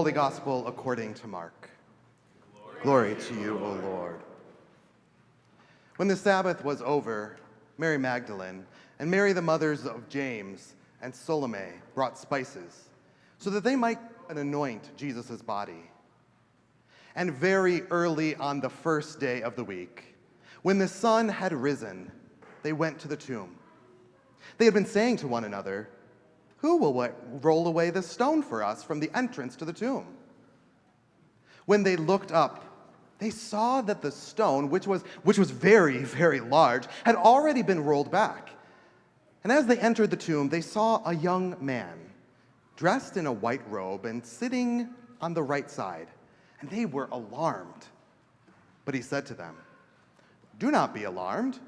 Holy Gospel according to Mark. Glory to you, O Lord. When the Sabbath was over, Mary Magdalene and Mary the mothers of James and Salome brought spices, so that they might anoint Jesus' body. And very early on the first day of the week, when the sun had risen, they went to the tomb. They had been saying to one another, "Who will roll away the stone for us from the entrance to the tomb?" When they looked up, they saw that the stone, which was very, very large, had already been rolled back. And as they entered the tomb, they saw a young man, dressed in a white robe and sitting on the right side. And they were alarmed. But he said to them, "Do not be alarmed.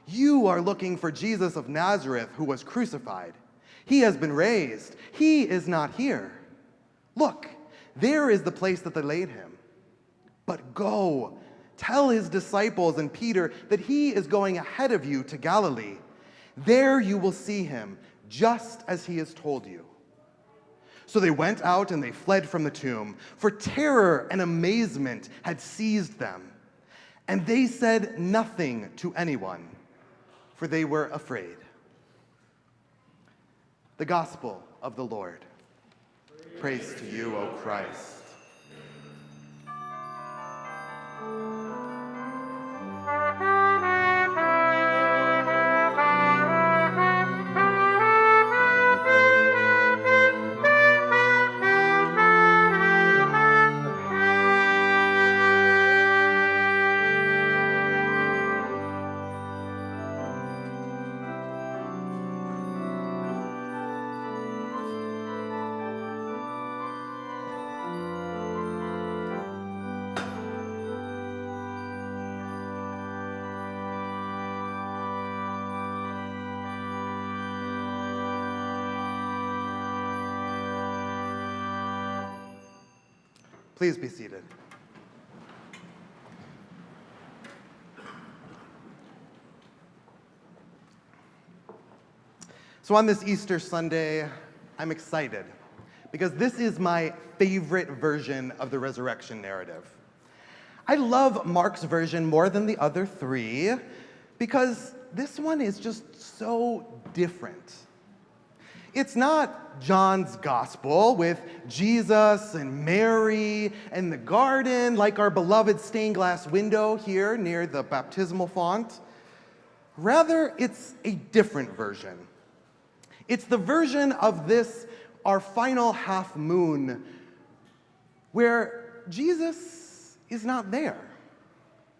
You are looking for Jesus of Nazareth, who was crucified. He has been raised. He is not here. Look, there is the place that they laid him. But go, tell his disciples and Peter that he is going ahead of you to Galilee. There you will see him, just as he has told you." So they went out and they fled from the tomb, for terror and amazement had seized them. And they said nothing to anyone, for they were afraid. The Gospel of the Lord. Praise to you, O Christ. Please be seated. So on this Easter Sunday, I'm excited because this is my favorite version of the resurrection narrative. I love Mark's version more than the other three because this one is just so different. It's not John's gospel with Jesus and Mary and the garden like our beloved stained glass window here near the baptismal font. Rather, it's a different version. It's the version of this, our final half moon, where Jesus is not there.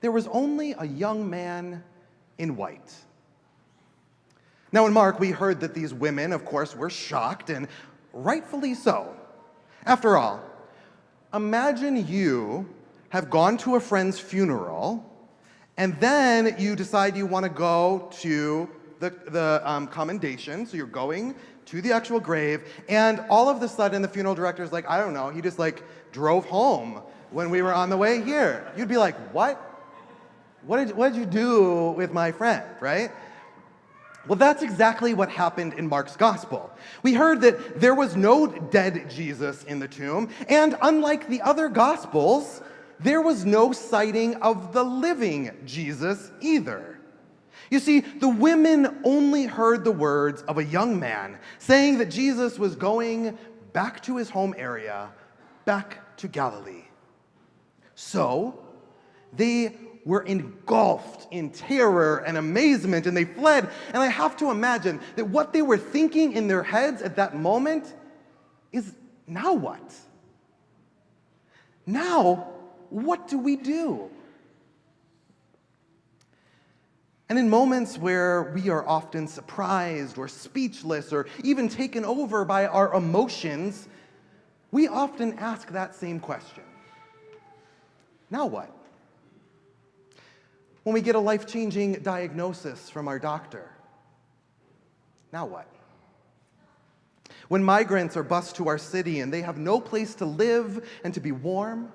There was only a young man in white. Now in Mark, we heard that these women, of course, were shocked, and rightfully so. After all, imagine you have gone to a friend's funeral, and then you decide you want to go to the commendation, so you're going to the actual grave, and all of a sudden the funeral director's like, I don't know, he just drove home when we were on the way here. You'd be like, what? What did you do with my friend, right? Well, that's exactly what happened in Mark's gospel. We heard that there was no dead Jesus in the tomb, and unlike the other gospels, there was no sighting of the living Jesus either. You see, the women only heard the words of a young man saying that Jesus was going back to his home area, back to Galilee. So, they were engulfed in terror and amazement, and they fled. And I have to imagine that what they were thinking in their heads at that moment is, now what? Now, what do we do? And in moments where we are often surprised or speechless or even taken over by our emotions, we often ask that same question. Now what? When we get a life-changing diagnosis from our doctor, now what? When migrants are bused to our city and they have no place to live and to be warm,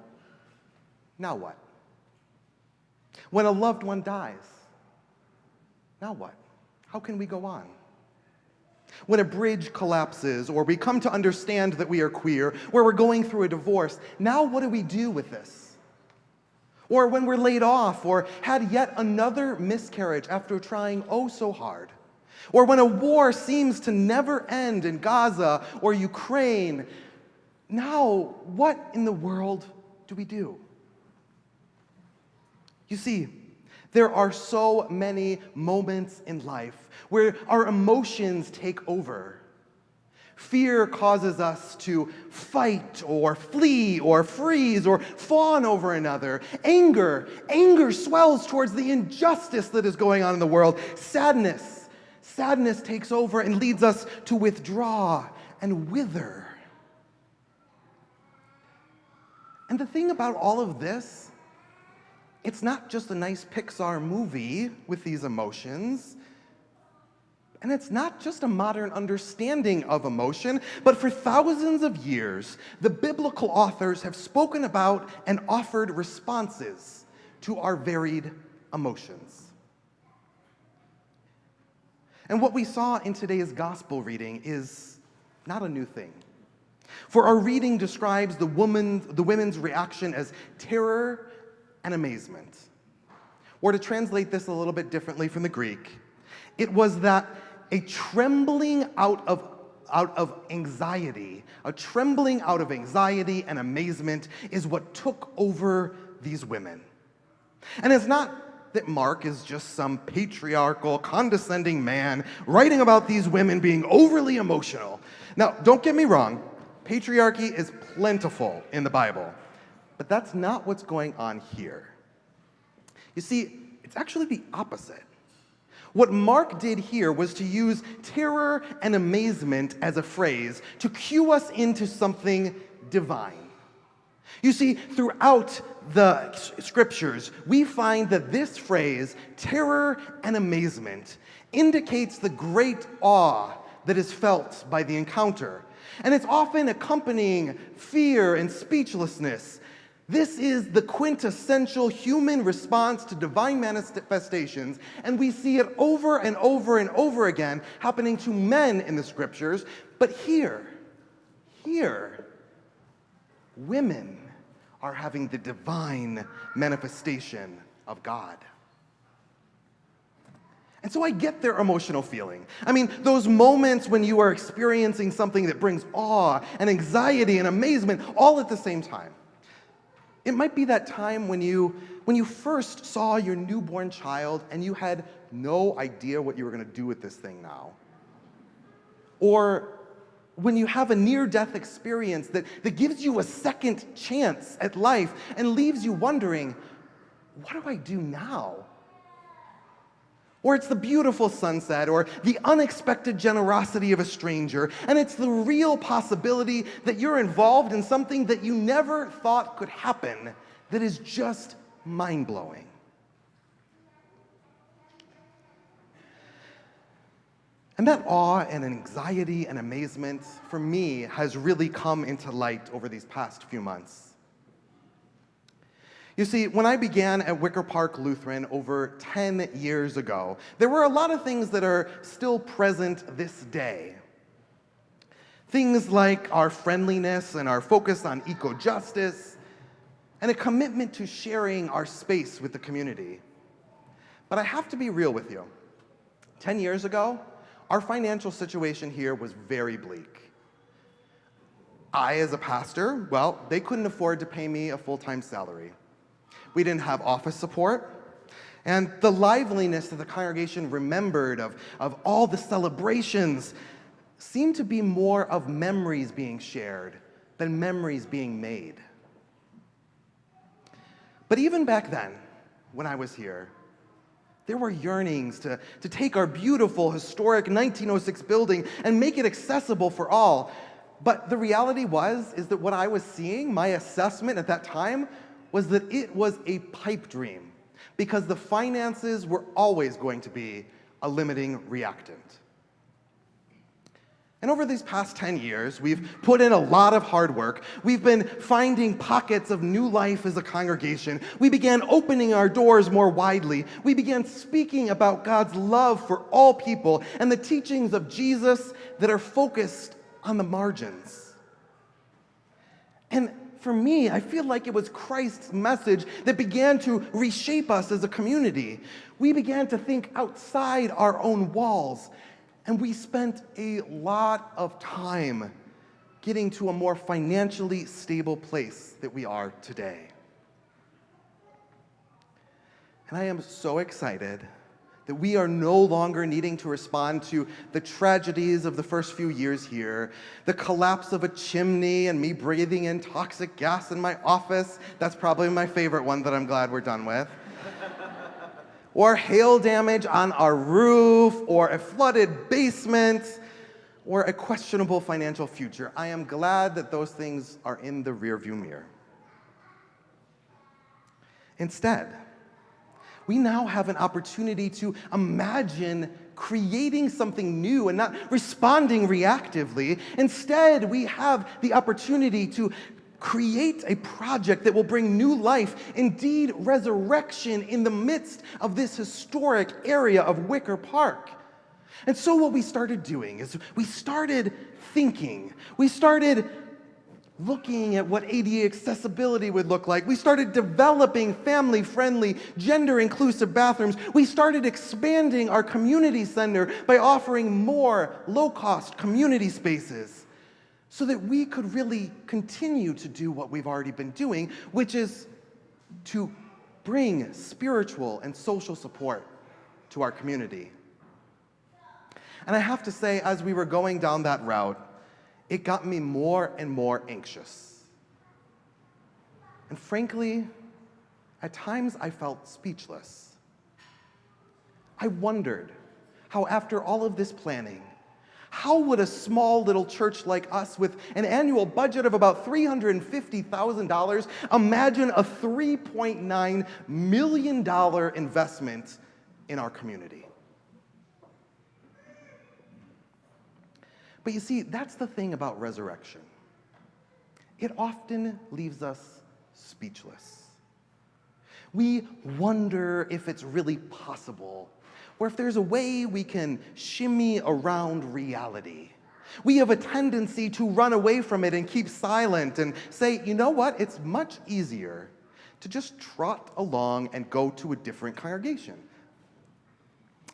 now what? When a loved one dies, now what? How can we go on? When a bridge collapses, or we come to understand that we are queer, where we're going through a divorce, now what do we do with this? Or when we're laid off, or had yet another miscarriage after trying oh so hard. Or when a war seems to never end in Gaza or Ukraine, now what in the world do we do? You see, there are so many moments in life where our emotions take over. Fear causes us to fight or flee or freeze or fawn over another. Anger swells towards the injustice that is going on in the world. Sadness takes over and leads us to withdraw and wither. And the thing about all of this, it's not just a nice Pixar movie with these emotions, and it's not just a modern understanding of emotion, but for thousands of years, the biblical authors have spoken about and offered responses to our varied emotions. And what we saw in today's gospel reading is not a new thing. For our reading describes the women's reaction as terror and amazement. Or to translate this a little bit differently from the Greek, it was that a trembling out of anxiety and amazement is what took over these women. And it's not that Mark is just some patriarchal, condescending man writing about these women being overly emotional. Now, don't get me wrong, patriarchy is plentiful in the Bible, but that's not what's going on here. You see, it's actually the opposite. What Mark did here was to use terror and amazement as a phrase to cue us into something divine. You see, throughout the scriptures, we find that this phrase, terror and amazement, indicates the great awe that is felt by the encounter. And it's often accompanying fear and speechlessness. This is the quintessential human response to divine manifestations, and we see it over and over and over again happening to men in the scriptures. But here, women are having the divine manifestation of God. And so I get their emotional feeling. I mean, those moments when you are experiencing something that brings awe and anxiety and amazement all at the same time. It might be that time when you first saw your newborn child and you had no idea what you were going to do with this thing now. Or when you have a near-death experience that gives you a second chance at life and leaves you wondering, what do I do now? Or it's the beautiful sunset, or the unexpected generosity of a stranger, and it's the real possibility that you're involved in something that you never thought could happen that is just mind-blowing. And that awe and anxiety and amazement, for me, has really come into light over these past few months. You see, when I began at Wicker Park Lutheran over 10 years ago, there were a lot of things that are still present this day. Things like our friendliness and our focus on eco-justice, and a commitment to sharing our space with the community. But I have to be real with you. 10 years ago, our financial situation here was very bleak. I, as a pastor, well, they couldn't afford to pay me a full-time salary. We didn't have office support, and the liveliness that the congregation remembered of all the celebrations seemed to be more of memories being shared than memories being made. But even back then, when I was here, there were yearnings to take our beautiful, historic 1906 building and make it accessible for all. But the reality is that what I was seeing, my assessment at that time, was that it was a pipe dream, because the finances were always going to be a limiting reactant. And over these past 10 years, we've put in a lot of hard work. We've been finding pockets of new life as a congregation. We began opening our doors more widely. We began speaking about God's love for all people and the teachings of Jesus that are focused on the margins. And for me, I feel like it was Christ's message that began to reshape us as a community. We began to think outside our own walls, and we spent a lot of time getting to a more financially stable place that we are today. And I am so excited that we are no longer needing to respond to the tragedies of the first few years here, the collapse of a chimney and me breathing in toxic gas in my office. That's probably my favorite one that I'm glad we're done with. Or hail damage on our roof, or a flooded basement, or a questionable financial future. I am glad that those things are in the rearview mirror. Instead, we now have an opportunity to imagine creating something new and not responding reactively. Instead, we have the opportunity to create a project that will bring new life, indeed resurrection, in the midst of this historic area of Wicker Park. And so what we started doing is we started thinking. We started looking at what ADA accessibility would look like. We started developing family-friendly, gender-inclusive bathrooms. We started expanding our community center by offering more low-cost community spaces so that we could really continue to do what we've already been doing, which is to bring spiritual and social support to our community. And I have to say, as we were going down that route, it got me more and more anxious. And frankly, at times I felt speechless. I wondered how, after all of this planning, how would a small little church like us with an annual budget of about $350,000 imagine a $3.9 million investment in our community? But you see, that's the thing about resurrection. It often leaves us speechless. We wonder if it's really possible, or if there's a way we can shimmy around reality. We have a tendency to run away from it and keep silent and say, you know what, it's much easier to just trot along and go to a different congregation.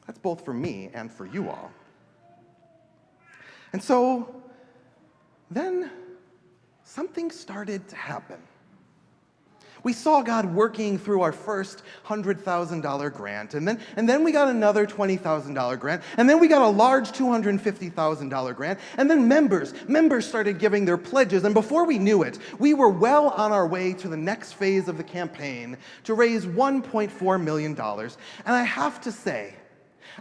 That's both for me and for you all. And so then something started to happen. We saw God working through our first $100,000 grant, and then we got another $20,000 grant, and then we got a large $250,000 grant, and then members started giving their pledges, and before we knew it, we were well on our way to the next phase of the campaign to raise $1.4 million. And I have to say,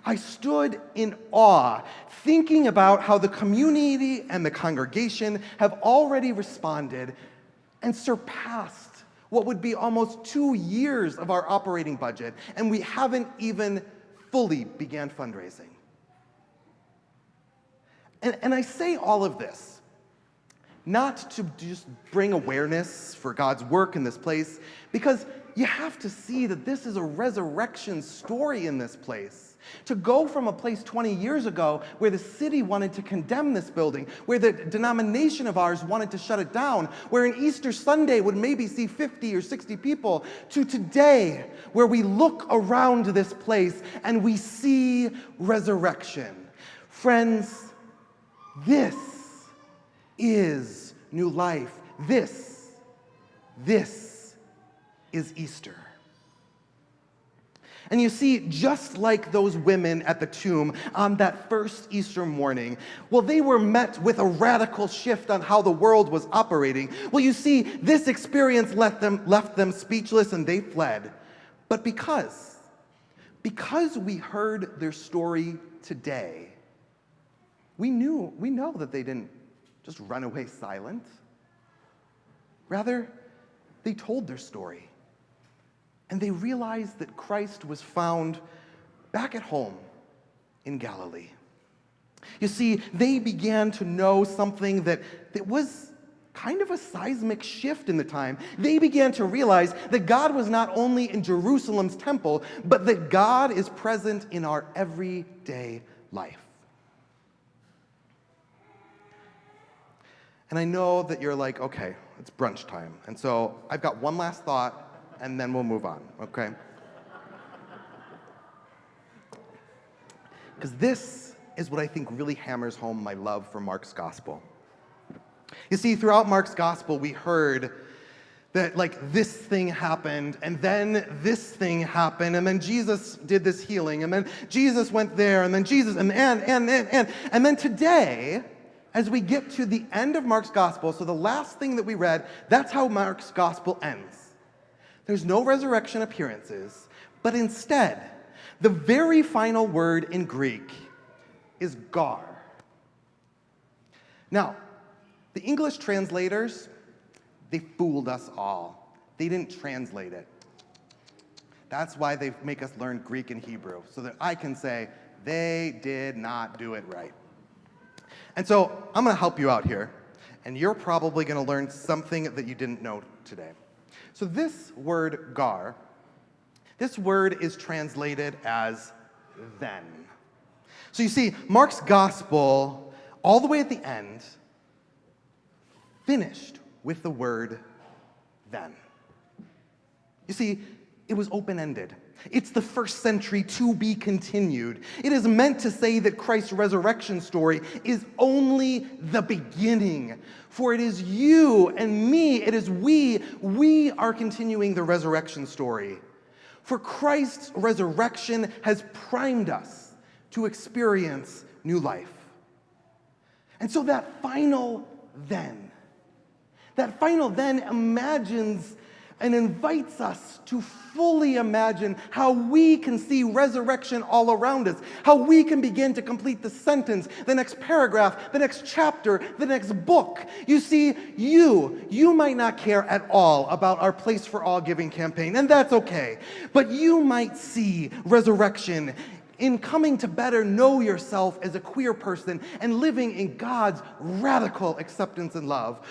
I stood in awe, thinking about how the community and the congregation have already responded and surpassed what would be almost 2 years of our operating budget, and we haven't even fully began fundraising. And I say all of this not to just bring awareness for God's work in this place, because you have to see that this is a resurrection story in this place. To go from a place 20 years ago where the city wanted to condemn this building, where the denomination of ours wanted to shut it down, where an Easter Sunday would maybe see 50 or 60 people, to today where we look around this place and we see resurrection. Friends, this is new life. This is Easter. And you see, just like those women at the tomb on that first Easter morning, well, they were met with a radical shift on how the world was operating. Well, you see, this experience left them speechless and they fled. But because we heard their story today, we know that they didn't just run away silent. Rather, they told their story. And they realized that Christ was found back at home in Galilee. You see, they began to know something that was kind of a seismic shift in the time. They began to realize that God was not only in Jerusalem's temple, but that God is present in our everyday life. And I know that you're like, okay, it's brunch time. And so I've got one last thought, and then we'll move on, okay? Because this is what I think really hammers home my love for Mark's gospel. You see, throughout Mark's gospel, we heard that this thing happened, and then this thing happened, and then Jesus did this healing, and then Jesus went there, and then Jesus, and then today, as we get to the end of Mark's gospel, so the last thing that we read, that's how Mark's gospel ends. There's no resurrection appearances, but instead, the very final word in Greek is gar. Now, the English translators, they fooled us all. They didn't translate it. That's why they make us learn Greek and Hebrew, so that I can say, they did not do it right. And so I'm going to help you out here, and you're probably going to learn something that you didn't know today. So this word gar, this word is translated as then. So you see, Mark's gospel, all the way at the end, finished with the word then. You see, it was open-ended. It's the first century to be continued. It is meant to say that Christ's resurrection story is only the beginning. For it is you and me, it is we are continuing the resurrection story. For Christ's resurrection has primed us to experience new life. And so that final then imagines and invites us to fully imagine how we can see resurrection all around us, how we can begin to complete the sentence, the next paragraph, the next chapter, the next book. You see, you might not care at all about our Place for All Giving campaign, and that's okay. But you might see resurrection in coming to better know yourself as a queer person and living in God's radical acceptance and love.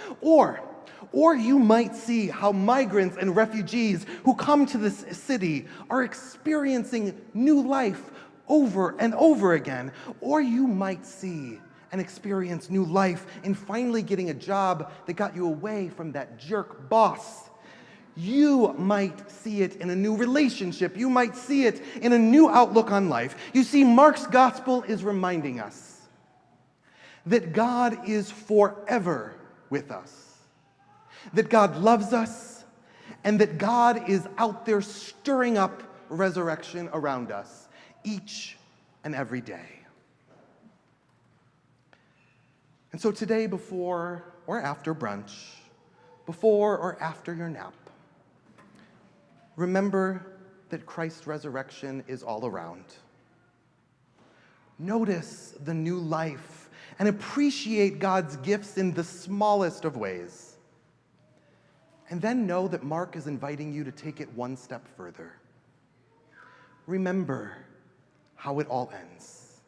Or you might see how migrants and refugees who come to this city are experiencing new life over and over again. Or you might see and experience new life in finally getting a job that got you away from that jerk boss. You might see it in a new relationship. You might see it in a new outlook on life. You see, Mark's gospel is reminding us that God is forever with us, that God loves us, and that God is out there stirring up resurrection around us each and every day. And so today, before or after brunch, before or after your nap, remember that Christ's resurrection is all around. Notice the new life and appreciate God's gifts in the smallest of ways. And then know that Mark is inviting you to take it one step further. Remember how it all ends,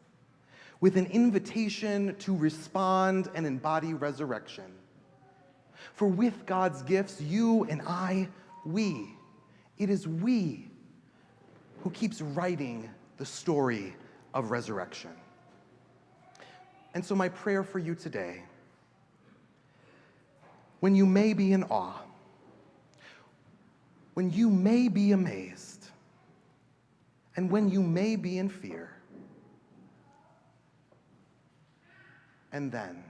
with an invitation to respond and embody resurrection. For with God's gifts, you and I, it is we who keeps writing the story of resurrection. And so my prayer for you today, when you may be in awe, when you may be amazed, and when you may be in fear, and then